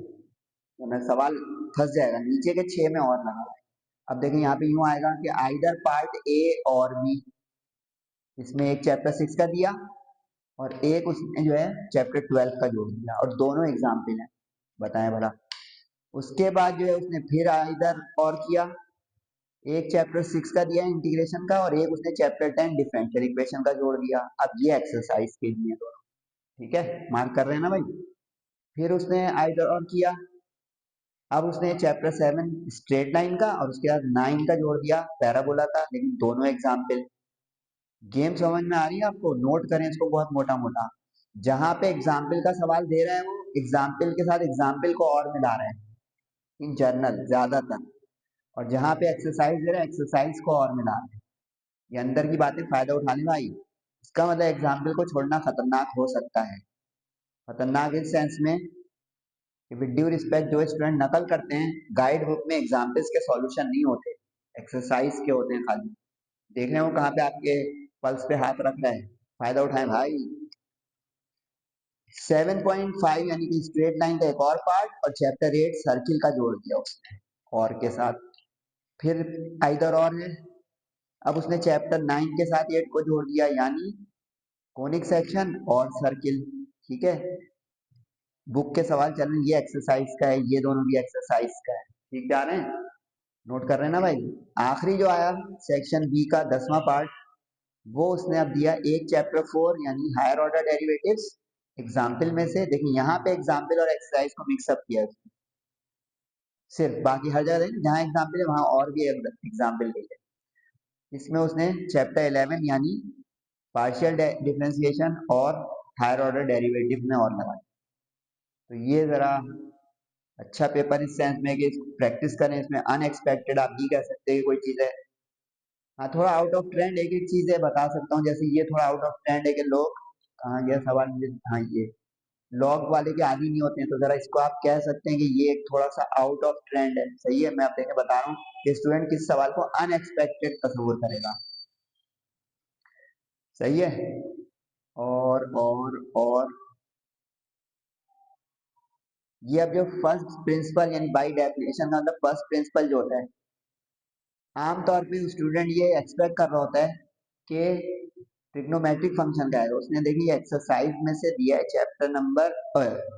वरना सवाल फंस जाएगा, नीचे के 6 में और लगा हुआ है। अब देखिए यहाँ पे यूं आएगा कि आइदर पार्ट ए और बी, इसमें एक चैप्टर 6 का दिया और एक उसने जो है चैप्टर 12 का जोड़ दिया, और दोनों एग्जाम्पल हैं, बताएं भला। उसके बाद जो है उसने फिर इधर और किया, एक चैप्टर 6 का दिया इंटीग्रेशन का, और एक उसने चैप्टर 10 डिफरेंशियल इक्वेशन का जोड़ दिया। अब ये एक्सरसाइज के लिए दोनों, ठीक है, मार्क कर रहे हैं ना भाई। फिर उसने इधर और किया, अब उसने चैप्टर 7 स्ट्रेट लाइन का और उसके बाद 9 का जोड़ दिया, पैराबोला का, लेकिन दोनों एग्जाम्पल। गेम समझ में आ रही है आपको, नोट करें इसको बहुत मोटा मोटा, जहां पे एग्जाम्पल का सवाल दे रहा है वो एग्जाम्पल के साथ एग्जाम्पल को और मिला रहा है इन जर्नल ज्यादातर, और जहां पे एक्सरसाइज दे रहा है एक्सरसाइज को और मिला रहा है, ये अंदर की बातें फायदा उठाने भाई। इसका मतलब एग्जाम्पल को छोड़ना खतरनाक हो सकता है, खतरनाक इस सेंस में कि विद ड्यू रिस्पेक्ट जो स्टूडेंट नकल करते हैं गाइड बुक में एग्जाम्पल्स के सॉल्यूशन नहीं होते, एक्सरसाइज के होते हैं खाली, देख रहे हो कहाँ पे आपके पल्स पे हाथ रख रहा है, फायदा उठाएं भाई। 7.5 यानी कि स्ट्रेट लाइन का एक और पार्ट, और चैप्टर 8 सर्किल का जोड़ दिया उसने और के साथ। फिर आइदर और है, अब उसने चैप्टर 9 के साथ 8 को जोड़ दिया, यानी कोनिक सेक्शन और सर्किल। ठीक है, बुक के सवाल चल रहे हैं, ये एक्सरसाइज का है, ये दोनों भी एक्सरसाइज का है। ठीक जा रहे हैं, नोट कर रहे हैं ना भाई। आखिरी जो आया सेक्शन बी का 10वां पार्ट, वो उसने अब दिया एक चैप्टर 4 यानी हायर ऑर्डर डेरिवेटिव्स एग्जाम्पल में से। देखिए यहाँ पे एग्जाम्पल और एक्सरसाइज को मिक्सअप किया है सिर्फ, बाकी हर जगह देखें जहाँ एग्जाम्पल है वहाँ और भी एग्जाम्पल दी है। इसमें उसने चैप्टर 11 यानी पार्शियल डिफरेंशिएशन और हायर ऑर्डर डेरिवेटिव में और लगा। तो ये जरा अच्छा पेपर इस सेंस में कि प्रैक्टिस करें, इसमें अनएक्सपेक्टेड आप भी कह सकते हैं कोई चीज़ है। हाँ, थोड़ा आउट ऑफ ट्रेंड एक एक चीज़ है बता सकता हूँ, जैसे ये थोड़ा आउट ऑफ ट्रेंड है कि लोग, कहाँ गया सवाल मुझे, हाँ ये लॉग वाले के आदि नहीं होते हैं, तो जरा इसको आप कह सकते हैं कि ये एक थोड़ा सा आउट ऑफ ट्रेंड है। सही है, मैं आप देखे बता रहा हूँ कि स्टूडेंट किस सवाल को अनएक्सपेक्टेड तस्वुर करेगा। सही है, और ये अब जो फर्स्ट प्रिंसिपल यानी बाय डेफिनेशन का मतलब फर्स्ट प्रिंसिपल जो होता है, आमतौर पे स्टूडेंट ये एक्सपेक्ट कर रहा होता है कि ट्रिग्नोमेट्रिक फंक्शन का है। उसने देखिए एक्सरसाइज में से दिया है, चैप्टर नंबर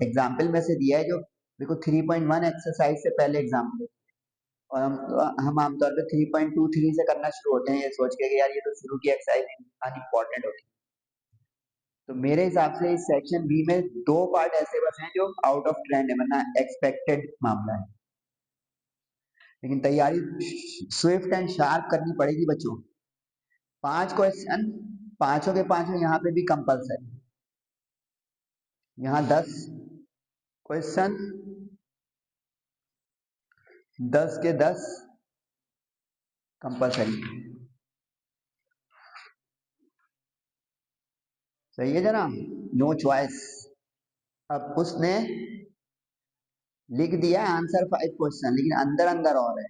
एग्जाम्पल में से दिया है, जो देखो 3.1 एक्सरसाइज से पहले एग्जाम्पल, और हम आमतौर पे 3.23 से करना शुरू होते हैं ये सोच के कि यार ये तो शुरू की एक्सरसाइज अनइम्पोर्टेंट होती है। तो मेरे हिसाब से इस सेक्शन बी में दो पार्ट ऐसे बस हैं जो आउट ऑफ ट्रेंड है, मतलब एक्सपेक्टेड मामला है, लेकिन तैयारी स्विफ्ट एंड शार्प करनी पड़ेगी बच्चों। 5 क्वेश्चन, पांचों के पांचों यहाँ पे भी कंपलसरी, यहाँ 10 क्वेश्चन, 10 के 10 कंपलसरी। सही है जना, नो चॉइस। अब उसने लिख दिया आंसर 5 क्वेश्चन, लेकिन अंदर अंदर और है,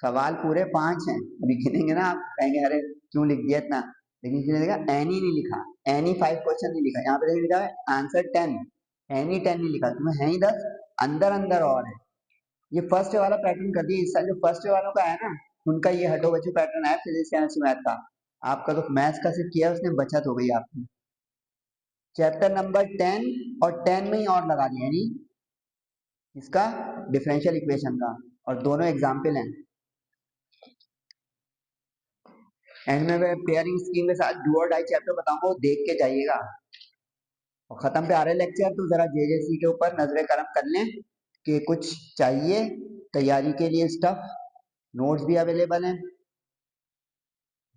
सवाल पूरे 5 हैं। लिखेंगे ना आप कहेंगे अरे क्यों लिख दिया इतना, लेकिन इसने देखा एनी नहीं लिखा, एनी 5 क्वेश्चन नहीं लिखा, यहाँ पे लिखा है आंसर 10, एनी 10 नहीं लिखा, तुम्हें है ही 10, अंदर अंदर और है। ये फर्स्ट वाला पैटर्न कर दिया इस साल, जो फर्स्ट वालों का है ना, उनका ये हटो बच्चों पैटर्न है फिजिक्स केमिस्ट्री मैथ का। आपका तो मैथ्स का सिर्फ किया उसने, बचत हो गई आपकी। चैप्टर नंबर 10 और 10 में ही और लगा दिया, यानी इसका डिफरेंशियल इक्वेशन का, और दोनों एग्जाम्पल हैं। एंड में मैं पेयरिंग स्कीम के साथ डू और डाई चैप्टर बताऊंगा, वो देख के जाइएगा। और खत्म पे आ रहे लेक्चर, तो जरा जेजेसी के ऊपर नजरें करम कर लें कि कुछ चाहिए तैयारी के लिए स्टफ, नोट्स भी अवेलेबल हैं,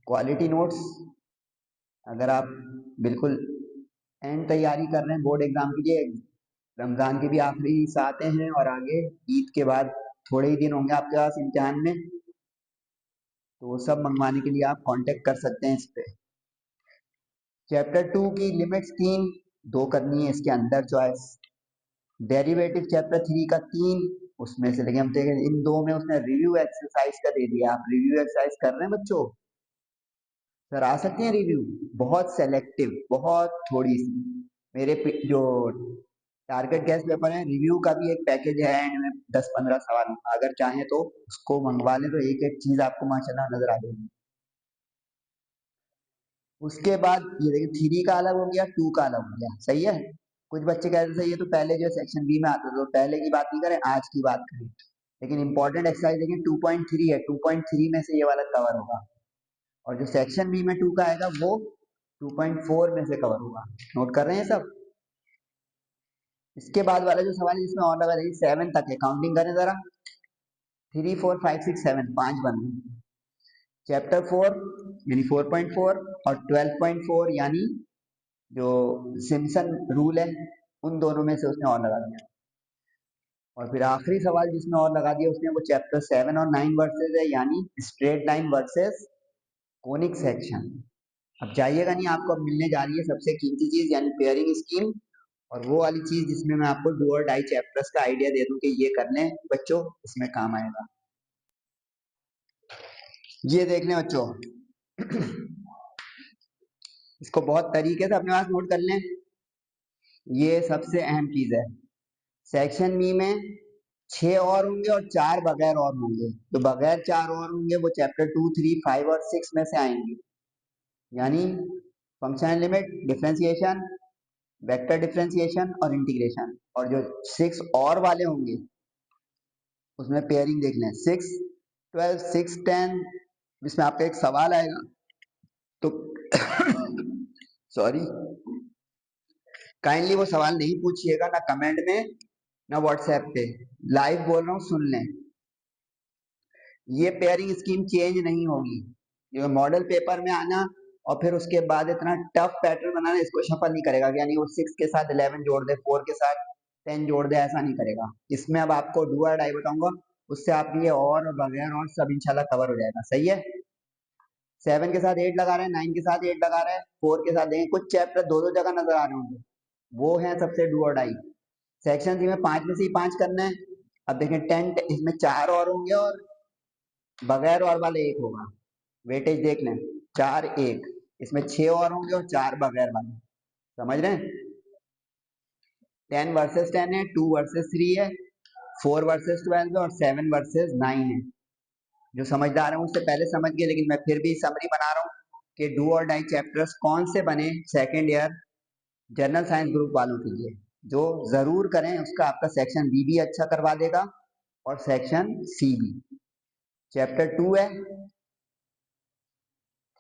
क्वालिटी नोट्स। अगर आप बिल्कुल एंड तैयारी कर रहे हैं बोर्ड एग्जाम के लिए, रमजान के भी आखिरी सातें हैं और आगे ईद के बाद थोड़े ही दिन होंगे आपके पास इम्तिहान में, तो वो सब मंगवाने के लिए आप कांटेक्ट कर सकते हैं इस पे। चैप्टर 2 की लिमिट्स 3, 2 करनी है इसके अंदर चॉइस। डेरिवेटिव चैप्टर 3 का 3, उसमें से लेकिन हम देखें इन दो में उसने रिव्यू एक्सरसाइज का दे दिया। आप रिव्यू एक्सरसाइज कर रहे हैं बच्चों, सर आ सकती हैं रिव्यू, बहुत सेलेक्टिव, बहुत थोड़ी सी। मेरे जो टारगेट गैस पेपर है, रिव्यू का भी एक पैकेज है, एंड में 10-15 सवाल, अगर चाहें तो उसको मंगवा लें, तो एक एक चीज आपको माशाल्लाह नजर आ जाएगी। उसके बाद ये देखिए 3 का अलग हो गया, 2 का अलग हो गया। सही है, कुछ बच्चे कहते थे ये तो पहले जो सेक्शन बी में आता था, तो पहले की बात नहीं करें, आज की बात करें। लेकिन इंपॉर्टेंट एक्सरसाइज देखिए 2.3 है, 2.3 में से ये वाला कवर होगा, और जो सेक्शन बी में 2 का आएगा वो 2.4 में से कवर होगा। नोट कर रहे हैं सब। इसके बाद वाला जो सवाल है जिसमें और लगा देखिए 7 तक है, काउंटिंग करें जरा, 3 4 5 6 7, 5 बन गए। चैप्टर 4 यानी 4.4 और 12.4 यानी जो सिम्पसन रूल है, उन दोनों में से उसने और लगा दिया। और फिर आखिरी सवाल जिसमें और लगा दिया उसने, वो चैप्टर 7 और 9 वर्सेस है, यानी straight line versus conic section. अब जाइएगा नहीं, आपको अब मिलने जा रही है सबसे कीमती चीज, यानी पेयरिंग स्कीम, और वो वाली चीज जिसमें मैं आपको डू और डाई चैप्टर्स का आइडिया दे दूं कि ये कर लें बच्चों, इसमें काम आएगा। ये देख लें बच्चों, इसको बहुत तरीके से अपने पास नोट कर लें। ये सबसे अहम चीज है। सेक्शन बी में 6 और होंगे और 4 बगैर और होंगे। तो बगैर 4 और होंगे वो चैप्टर 2, 3, 5 और 6 में से आएंगे। यानी function limit, differentiation, vector differentiation और इंटीग्रेशन। और जो 6 और वाले होंगे उसमें पेयरिंग देख लें, 6, 12, 6, 10। इसमें आपका एक सवाल आएगा तो सॉरी, काइंडली वो सवाल नहीं पूछिएगा, ना कमेंट में ना व्हाट्सएप पे, लाइव बोल रहा हूँ, सुन लें। ये पेयरिंग स्कीम चेंज नहीं होगी। ये मॉडल पेपर में आना और फिर उसके बाद इतना टफ पैटर्न बनाना, इसको शफल नहीं करेगा। यानी वो 6 के साथ 11 जोड़ दे, 4 के साथ 10 जोड़ दे, ऐसा नहीं करेगा। इसमें अब आपको डू और डाई बताऊंगा, उससे आप ये और बगैर और सब इंशाल्लाह कवर हो जाएगा। सही है। 7 के साथ 8 लगा रहे हैं, 9 के साथ 8 लगा रहे हैं, 4 के साथ देंगे। कुछ चैप्टर दो दो जगह नजर आ रहे होंगे, वो है सबसे डू और डाई। सेक्शन सी में 5 में से ही 5 करना है। अब देखें 10, इसमें 4 और होंगे और बगैर और वाले 1 होगा। वेटेज देख लें, 4, 1, इसमें 6 और होंगे और 4 बगैर वाले। समझ रहे हैं। 10 वर्सेस 10 है, 2 वर्सेस 3 है, 4 वर्सेस 12 है और 7 वर्सेस 9 है। जो समझदार है उससे पहले समझ गए, लेकिन मैं फिर भी समरी बना रहा हूँ कि डू और डाई चैप्टर्स कौन से बने second year general science group वालों के लिए। जो जरूर करें, उसका आपका सेक्शन बी भी अच्छा करवा देगा और सेक्शन सी भी। चैप्टर 2 है,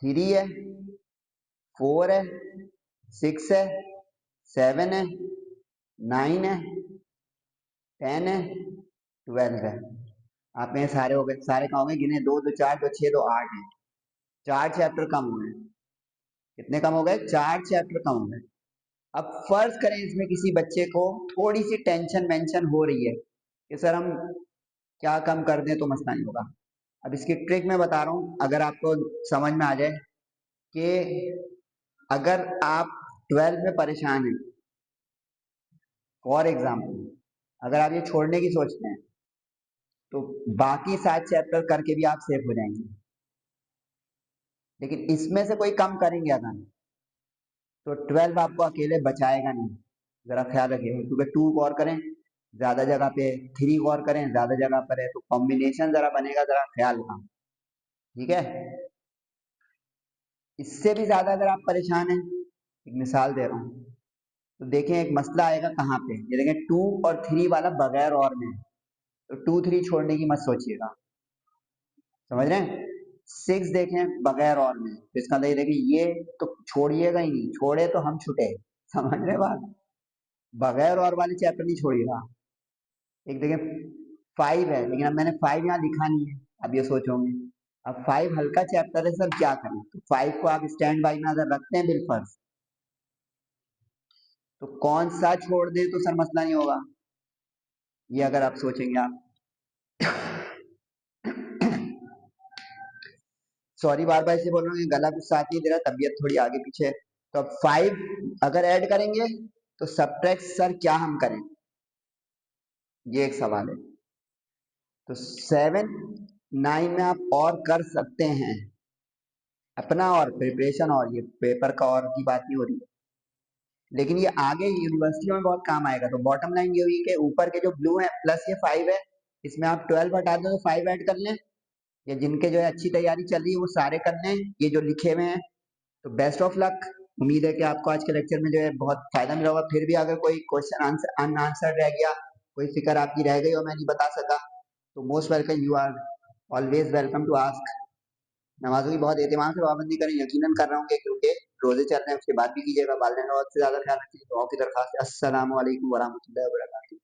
3 है, 4 है, 6 है, 7 है, 9 है, 10 है, 12 है। आप में सारे हो गए, सारे कहाँ हो गए गिने, 2 2 4 2 6 2 8 है। 4 चैप्टर कम हो गए। कितने कम हो गए? 4 चैप्टर कम हो गए। अब फर्ज करें इसमें किसी बच्चे को थोड़ी सी टेंशन वेंशन हो रही है कि सर हम क्या कम कर दें तो मसला नहीं होगा। अब इसकी ट्रिक मैं बता रहा हूँ, अगर आपको समझ में आ जाए कि अगर आप 12 में परेशान हैं, फॉर एग्जाम्पल अगर आप ये छोड़ने की सोचते हैं, तो बाकी 7 चैप्टर करके भी आप सेफ हो जाएंगे। लेकिन इसमें से कोई कम करेंगे अगर, तो 12 आपको अकेले बचाएगा नहीं। जरा ख्याल रखिएगा, क्योंकि 2 और करें ज्यादा जगह पे, 3 और करें ज्यादा जगह पर है, तो कॉम्बिनेशन जरा बनेगा, जरा ख्याल रखना। ठीक है। इससे भी ज्यादा अगर आप परेशान हैं, एक मिसाल दे रहा हूँ, तो देखें एक मसला आएगा कहाँ पे, ये देखें 2 और 3 वाला बगैर और में, तो 2 3 छोड़ने की मत सोचिएगा। समझ रहे हैं। 6 देखें बगैर और में, तो इसका मतलब ये देखें ये तो छोड़िएगा ही नहीं, छोड़े तो हम छुटे। समझ रहे बात। बगैर और वाले चैप्टर नहीं छोड़िएगा। एक देखें 5 है, लेकिन अब मैंने 5 यहाँ लिखा नहीं है। अब ये सोचोगे अब 5 हल्का चैप्टर है सर, क्या करें। तो 5 को आप स्टैंड बाई में अगर रखते हैं बिलफर्ज, तो कौन सा छोड़ दे तो सर मसला नहीं होगा। ये अगर आप सोचेंगे आप सॉरी बार बार इसे बोल रहा हूँ, गला कुछ साथ नहीं दे रहा, तबीयत थोड़ी आगे पीछे है। तो अब 5 अगर ऐड करेंगे तो सबट्रैक्ट सर क्या हम करें, ये एक सवाल है। तो 7 9 में आप और कर सकते हैं अपना, और प्रिपरेशन, और ये पेपर का और की बात नहीं हो रही है, लेकिन ये आगे यूनिवर्सिटियों में बहुत काम आएगा। तो बॉटम लाइन ये हुई कि ऊपर के जो ब्लू है प्लस ये 5 है, इसमें आप 12 हटा दो तो 5 ऐड कर लें, या जिनके जो है अच्छी तैयारी चल रही है वो सारे कर लें ये जो लिखे हुए हैं। तो बेस्ट ऑफ लक। उम्मीद है कि आपको आज के लेक्चर में जो है बहुत फायदा मिला होगा। फिर भी अगर कोई क्वेश्चन आंसर अनआंसर्ड रह गया, कोई फिक्र आपकी रह गई और मैं नहीं बता सका, तो most welcome, you are always welcome to ask. नमाजों की बहुत एहतिमाम से पाबंदी करें, यकीनन कर रहा हूँ कि क्योंकि रोजे चल रहे हैं, उसके बाद भी कीजिएगा। वालिदैन और से ज्यादा ख्याल रखिए। दुआओं की दरखास्त। अस्सलाम वालेकुम वरहमतुल्लाहि वबरकातुहू।